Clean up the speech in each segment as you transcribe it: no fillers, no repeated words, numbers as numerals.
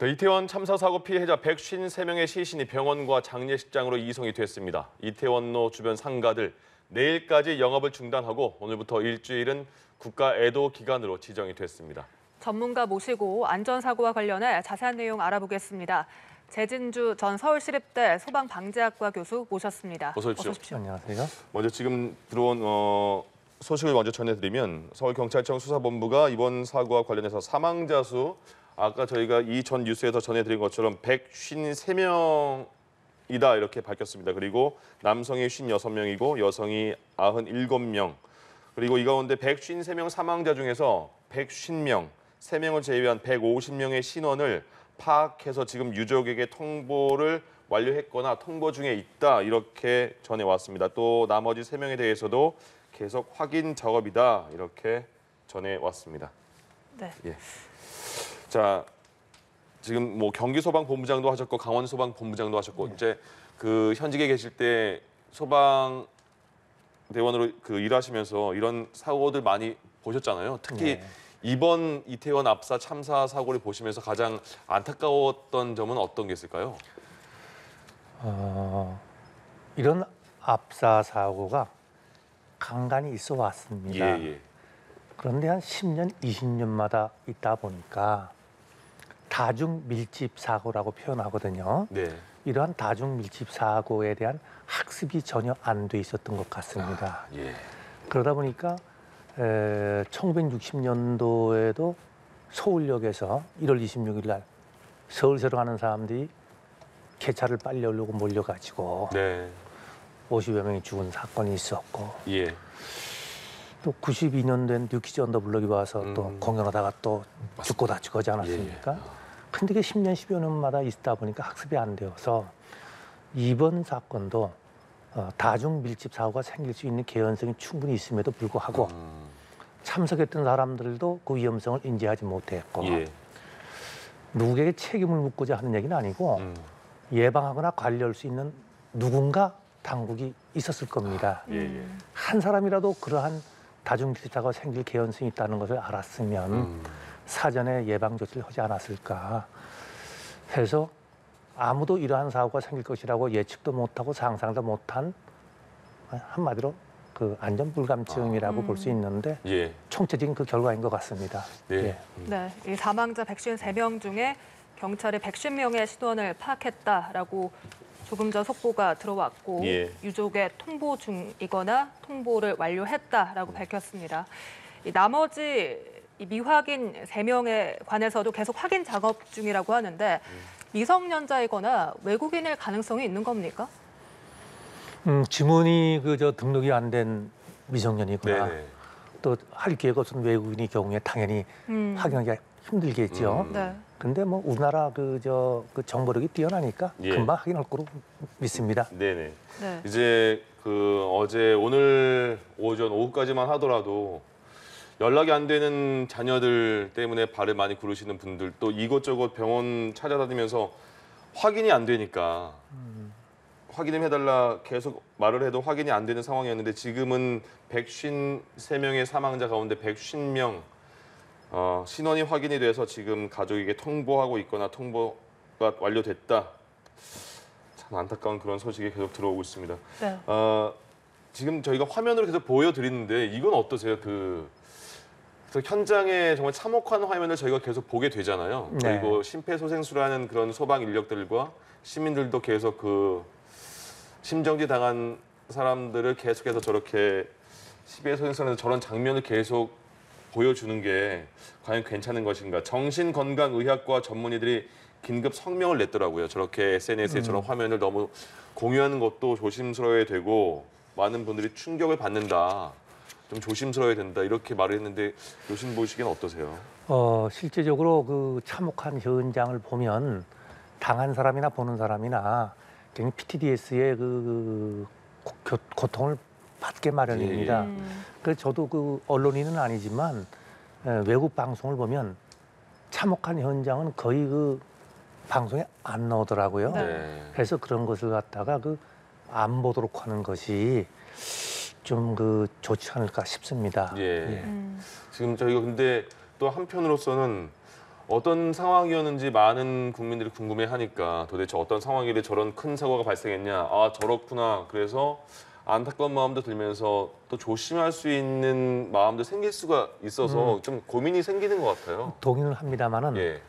이태원 참사 사고 피해자 153명의 시신이 병원과 장례식장으로 이송이 됐습니다. 이태원로 주변 상가들 내일까지 영업을 중단하고 오늘부터 일주일은 국가 애도 기간으로 지정이 됐습니다. 전문가 모시고 안전사고와 관련해 자세한 내용 알아보겠습니다. 재진주 전 서울시립대 소방방재학과 교수 모셨습니다. 어서 오십시오. 안녕하세요. 먼저 지금 들어온 소식을 먼저 전해드리면 서울경찰청 수사본부가 이번 사고와 관련해서 사망자 수 아까 저희가 이전 뉴스에서 전해드린 것처럼 153명이다 이렇게 밝혔습니다. 그리고 남성이 56명이고 여성이 97명. 그리고 이 가운데 153명 사망자 중에서 150명, 3명을 제외한 150명의 신원을 파악해서 지금 유족에게 통보를 완료했거나 통보 중에 있다 이렇게 전해왔습니다. 또 나머지 3명에 대해서도 계속 확인 작업이다 이렇게 전해왔습니다. 네. 예. 자, 지금 뭐 경기소방본부장도 하셨고 강원소방본부장도 하셨고 이제 그 현직에 계실 때 소방대원으로 일하시면서 이런 사고들 많이 보셨잖아요. 특히 네. 이번 이태원 압사 참사 사고를 보시면서 가장 안타까웠던 점은 어떤 게 있을까요? 이런 압사 사고가 간간히 있어 왔습니다. 예. 그런데 한 10년, 20년마다 있다 보니까 다중 밀집 사고라고 표현하거든요. 네. 이러한 다중 밀집 사고에 대한 학습이 전혀 안 돼 있었던 것 같습니다. 예. 그러다 보니까 1960년도에도 서울역에서 1월 26일 날 서울서로 가는 사람들이 개차를 빨리 오려고 몰려가지고 네. 50여 명이 죽은 사건이 있었고 예. 또 92년 된 뉴키즈 언더 블럭이 와서 또 공연하다가 또 죽고 다치고 하지 않았습니까? 근데 이게 10년, 10여 년마다 있다 보니까 학습이 안 되어서 이번 사건도 다중 밀집 사고가 생길 수 있는 개연성이 충분히 있음에도 불구하고 참석했던 사람들도 그 위험성을 인지하지 못했고 예. 누구에게 책임을 묻고자 하는 얘기는 아니고 예방하거나 관리할 수 있는 누군가 당국이 있었을 겁니다. 한 사람이라도 그러한 다중 밀집 사고가 생길 개연성이 있다는 것을 알았으면 사전에 예방 조치를 하지 않았을까 해서 아무도 이러한 사고가 생길 것이라고 예측도 못하고 상상도 못한 한마디로 그 안전 불감증이라고 볼 수 있는데 예. 총체적인 그 결과인 것 같습니다. 네. 예. 네, 이 사망자 153명 중에 경찰이 150명의 신원을 파악했다라고 조금 전 속보가 들어왔고 예. 유족의 통보 중이거나 통보를 완료했다라고 밝혔습니다. 이 나머지 이 미확인 3명에 관해서도 계속 확인 작업 중이라고 하는데 미성년자이거나 외국인일 가능성이 있는 겁니까? 지문이 등록이 안 된 미성년이거나 네네. 또 할 기회가 없는 외국인의 경우에 당연히 확인하기가 힘들겠죠. 네. 근데 뭐 우리나라 그 정보력이 뛰어나니까 예. 금방 확인할 거로 믿습니다. 네네. 네. 이제 어제 오늘 오전 오후까지만 하더라도 연락이 안 되는 자녀들 때문에 발을 많이 구르시는 분들 또 이곳저곳 병원 찾아다니면서 확인이 안 되니까 확인 좀 해달라 계속 말을 해도 확인이 안 되는 상황이었는데 지금은 153명의 사망자 가운데 150명 신원이 확인이 돼서 지금 가족에게 통보하고 있거나 통보가 완료됐다. 참 안타까운 그런 소식이 계속 들어오고 있습니다. 네. 지금 저희가 화면으로 계속 보여드리는데 이건 어떠세요? 그래서 현장에 정말 참혹한 화면을 저희가 계속 보게 되잖아요. 네. 그리고 심폐소생술하는 그런 소방 인력들과 시민들도 계속 심정지 당한 사람들을 계속해서 저렇게 심폐소생술하는 저런 장면을 계속 보여주는 게 과연 괜찮은 것인가? 정신건강의학과 전문의들이 긴급 성명을 냈더라고요. 저렇게 SNS에 저런 화면을 너무 공유하는 것도 조심스러워야 되고 많은 분들이 충격을 받는다. 좀 조심스러워야 된다. 이렇게 말을 했는데 교수님 보시기엔 어떠세요? 실제적으로 그 참혹한 현장을 보면 당한 사람이나 보는 사람이나 굉장히 PTS의 고통을 받게 마련입니다. 그래서 저도 언론인은 아니지만 외국 방송을 보면 참혹한 현장은 거의 방송에 안 나오더라고요. 네. 그래서 그런 것을 갖다가 안 보도록 하는 것이 좀 좋지 않을까 싶습니다. 예. 지금 저희가 근데 또 한편으로서는 어떤 상황이었는지 많은 국민들이 궁금해하니까 도대체 어떤 상황이래 저런 큰 사고가 발생했냐. 아 저렇구나. 그래서 안타까운 마음도 들면서 또 조심할 수 있는 마음도 생길 수가 있어서 좀 고민이 생기는 것 같아요. 동의는 합니다만은 예.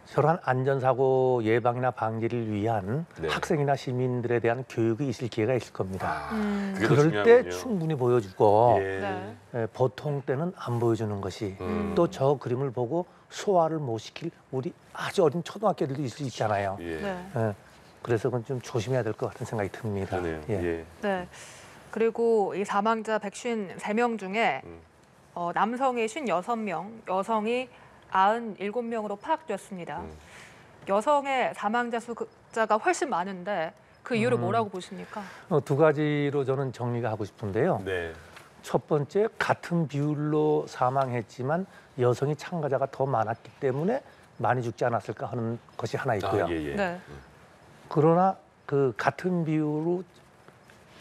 저러한 안전사고 예방이나 방지를 위한 네. 학생이나 시민들에 대한 교육이 있을 기회가 있을 겁니다. 그게 더 그럴 때 중요하군요. 충분히 보여주고 예. 네. 보통 때는 안 보여주는 것이 또 또 저 그림을 보고 소화를 못 시킬 우리 아주 어린 초등학교들도 있을 수 있잖아요. 예. 네. 그래서 그건 좀 조심해야 될 것 같은 생각이 듭니다. 그러네요. 예. 예. 네. 그리고 이 사망자 153명 중에 남성이 56명, 여성이 97명으로 파악되었습니다. 여성의 사망자 숫자가 훨씬 많은데 그 이유를 뭐라고 보십니까? 두 가지로 저는 정리가 하고 싶은데요. 네. 첫 번째, 같은 비율로 사망했지만 여성이 참가자가 더 많았기 때문에 많이 죽지 않았을까 하는 것이 하나 있고요. 아, 예, 예. 네. 그러나 그 같은 비율로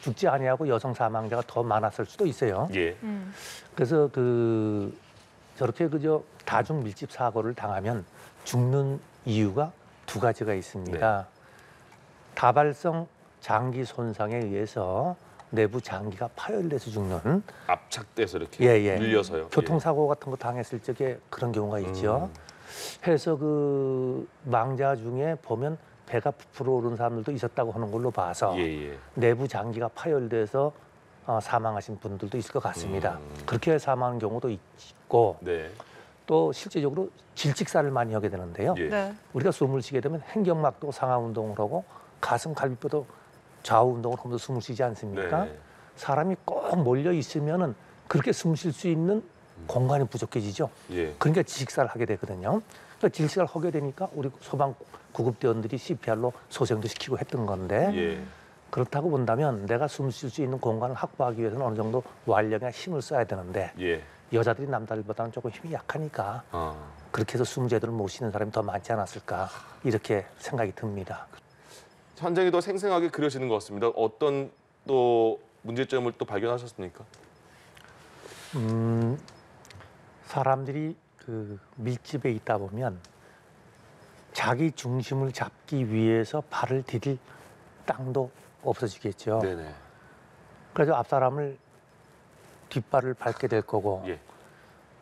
죽지 아니하고 여성 사망자가 더 많았을 수도 있어요. 예. 그래서 저렇게 그저 다중 밀집 사고를 당하면 죽는 이유가 두 가지가 있습니다. 다발성 장기 손상에 의해서 내부 장기가 파열돼서 죽는 압착돼서 이렇게 예. 밀려서요. 교통사고 같은 거 당했을 적에 그런 경우가 있죠. 해서 그 망자 중에 보면 배가 부풀어 오른 사람들도 있었다고 하는 걸로 봐서 예. 내부 장기가 파열돼서 사망하신 분들도 있을 것 같습니다. 그렇게 사망한 경우도 있고 네. 또 실제적으로 질직사를 많이 하게 되는데요. 예. 네. 우리가 숨을 쉬게 되면 행경막도 상하 운동을 하고 가슴 갈비뼈도 좌우 운동을 하면서 숨을 쉬지 않습니까? 네. 사람이 꼭 몰려 있으면은 그렇게 숨 쉴 수 있는 공간이 부족해지죠. 예. 그러니까 질식사를 하게 되거든요. 그러니까 질식사를 하게 되니까 우리 소방 구급대원들이 CPR로 소생도 시키고 했던 건데 예. 그렇다고 본다면 내가 숨 쉴 수 있는 공간을 확보하기 위해서는 어느 정도 완력이나 힘을 써야 되는데 예. 여자들이 남자들보다는 조금 힘이 약하니까 그렇게 해서 숨 제대로 못 쉬는 사람이 더 많지 않았을까 이렇게 생각이 듭니다. 현장이 더 생생하게 그려지는 것 같습니다. 어떤 또 문제점을 또 발견하셨습니까? 사람들이 그 밀집에 있다 보면 자기 중심을 잡기 위해서 발을 디딜 땅도 없어지겠죠. 네네. 그래서 앞사람을 뒷발을 밟게 될 거고 예.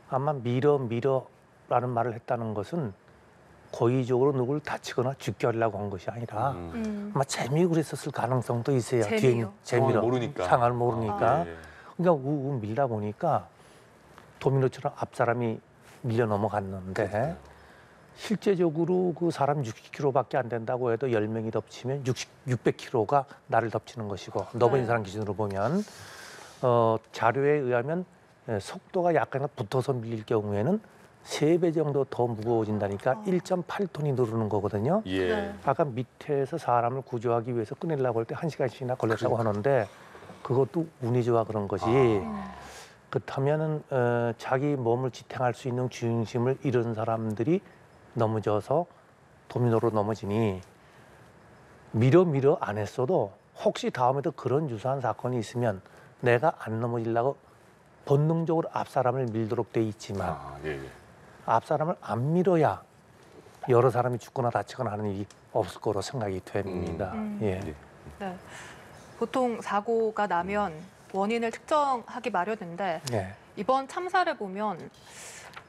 아마 밀어라는 말을 했다는 것은 고의적으로 누구를 다치거나 죽게 하려고 한 것이 아니라 아마 재미로 그랬었을 가능성도 있어요. 재미요? 상황을 모르니까. 상황을 모르니까. 예. 그러니까 우우 밀다 보니까 도미노처럼 앞사람이 밀려 넘어갔는데 실제적으로 그 사람 60kg밖에 안 된다고 해도 10명이 덮치면 600kg가 나를 덮치는 것이고 넘어진 네. 사람 기준으로 보면 자료에 의하면 속도가 약간 붙어서 밀릴 경우에는 3배 정도 더 무거워진다니까 1.8톤이 누르는 거거든요. 예. 네. 아까 밑에서 사람을 구조하기 위해서 꺼내려고 할 때 1시간씩이나 걸렸다고 하는데 그것도 운이 좋아 그런 것이 그렇다면은 자기 몸을 지탱할 수 있는 중심을 잃은 사람들이 넘어져서 도미노로 넘어지니 밀어 안 했어도 혹시 다음에도 그런 유사한 사건이 있으면 내가 안 넘어지려고 본능적으로 앞 사람을 밀도록 돼 있지만 예. 앞 사람을 안 밀어야 여러 사람이 죽거나 다치거나 하는 일이 없을 거로 생각이 됩니다. 예. 네. 보통 사고가 나면 원인을 특정하기 마련인데 예. 이번 참사를 보면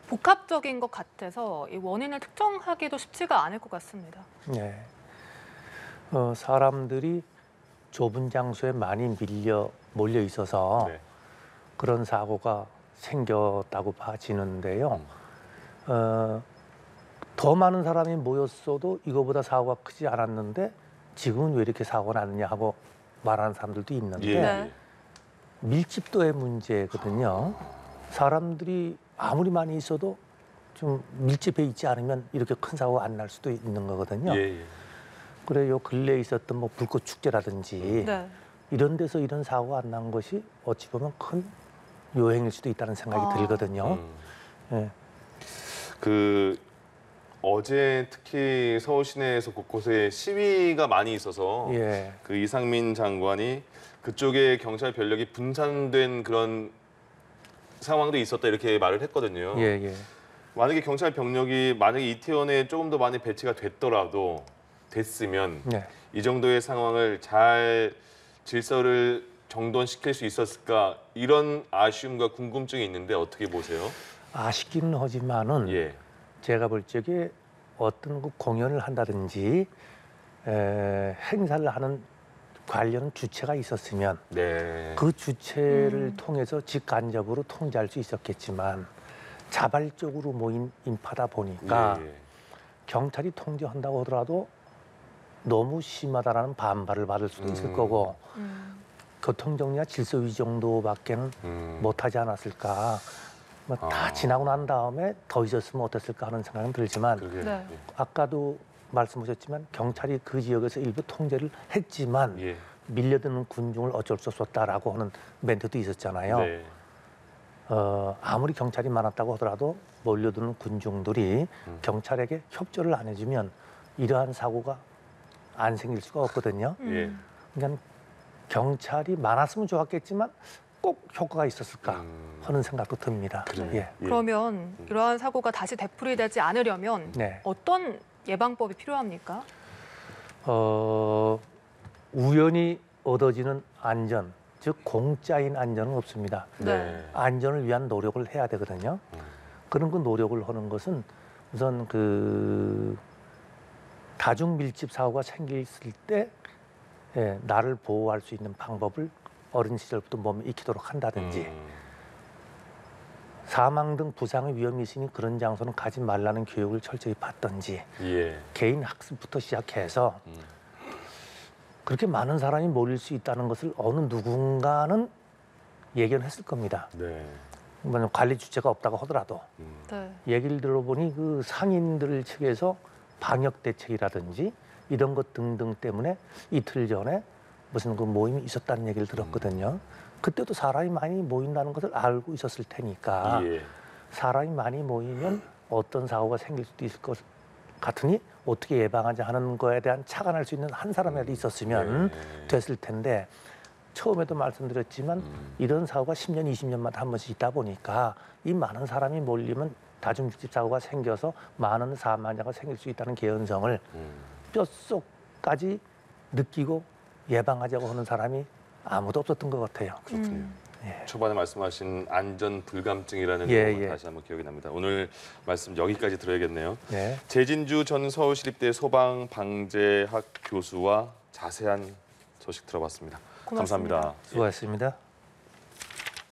복합적인 것 같아서 이 원인을 특정하기도 쉽지가 않을 것 같습니다. 예. 사람들이 좁은 장소에 많이 몰려 있어서 네. 그런 사고가 생겼다고 봐지는데요. 더 많은 사람이 모였어도 이거보다 사고가 크지 않았는데 지금은 왜 이렇게 사고가 났느냐 하고 말하는 사람들도 있는데 예. 네. 밀집도의 문제거든요. 사람들이 아무리 많이 있어도 좀 밀집해 있지 않으면 이렇게 큰 사고가 안 날 수도 있는 거거든요. 예. 그래 요 근래에 있었던 뭐 불꽃 축제라든지 네. 이런 데서 이런 사고가 안 난 것이 어찌 보면 큰 요행일 수도 있다는 생각이 들거든요. 예. 그 어제 특히 서울 시내에서 곳곳에 시위가 많이 있어서 예. 그 이상민 장관이 그쪽에 경찰 병력이 분산된 그런 상황도 있었다 이렇게 말을 했거든요. 예. 만약에 경찰 병력이 만약에 이태원에 조금 더 많이 배치가 됐으면 네. 이 정도의 상황을 잘 질서를 정돈시킬 수 있었을까 이런 아쉬움과 궁금증이 있는데 어떻게 보세요? 아쉽기는 하지만은 예. 제가 볼 적에 어떤 그 공연을 한다든지 행사를 하는 관련 주체가 있었으면 네. 그 주체를 통해서 직간접으로 통제할 수 있었겠지만 자발적으로 모인 인파다 보니까 예. 경찰이 통제한다고 하더라도 너무 심하다라는 반발을 받을 수도 있을 거고 교통정리나 질서유지 정도밖에는 못하지 않았을까. 뭐 다 지나고 난 다음에 더 있었으면 어땠을까 하는 생각은 들지만 그러게. 네. 아까도 말씀하셨지만 경찰이 그 지역에서 일부 통제를 했지만 예. 밀려드는 군중을 어쩔 수 없었다라고 하는 멘트도 있었잖아요. 네. 아무리 경찰이 많았다고 하더라도 몰려드는 군중들이 경찰에게 협조를 안 해주면 이러한 사고가 안 생길 수가 없거든요. 예. 그러니까 경찰이 많았으면 좋았겠지만 꼭 효과가 있었을까 하는 생각도 듭니다. 그래요. 예. 그러면 이러한 사고가 다시 되풀이되지 않으려면 네. 어떤 예방법이 필요합니까? 우연히 얻어지는 안전, 즉 공짜인 안전은 없습니다. 네. 안전을 위한 노력을 해야 되거든요. 그런 그 노력을 하는 것은 우선 그 다중 밀집 사고가 생겼을 때 나를 보호할 수 있는 방법을 어린 시절부터 몸에 익히도록 한다든지 사망 등 부상의 위험이 있으니 그런 장소는 가지 말라는 교육을 철저히 받든지 예. 개인 학습부터 시작해서 그렇게 많은 사람이 몰릴 수 있다는 것을 어느 누군가는 예견했을 겁니다. 네. 뭐 관리 주체가 없다고 하더라도 네. 얘기를 들어보니 그 상인들 측에서 방역 대책이라든지 이런 것 등등 때문에 이틀 전에 무슨 그 모임이 있었다는 얘기를 들었거든요. 그때도 사람이 많이 모인다는 것을 알고 있었을 테니까 예. 사람이 많이 모이면 어떤 사고가 생길 수도 있을 것 같으니 어떻게 예방하자 하는 거에 대한 착안할 수 있는 한 사람이라도 있었으면 됐을 텐데 처음에도 말씀드렸지만 이런 사고가 10년, 20년마다 한 번씩 있다 보니까 이 많은 사람이 몰리면 다중밀집 사고가 생겨서 많은 사망자가 생길 수 있다는 개연성을 뼛속까지 느끼고 예방하자고 하는 사람이 아무도 없었던 것 같아요. 그렇군요. 예. 초반에 말씀하신 안전 불감증이라는 예, 용어가 예. 다시 한번 기억이 납니다. 오늘 말씀 여기까지 들어야겠네요. 네. 재진주 전 서울시립대 소방방재학 교수와 자세한 소식 들어봤습니다. 고맙습니다. 감사합니다. 수고하셨습니다.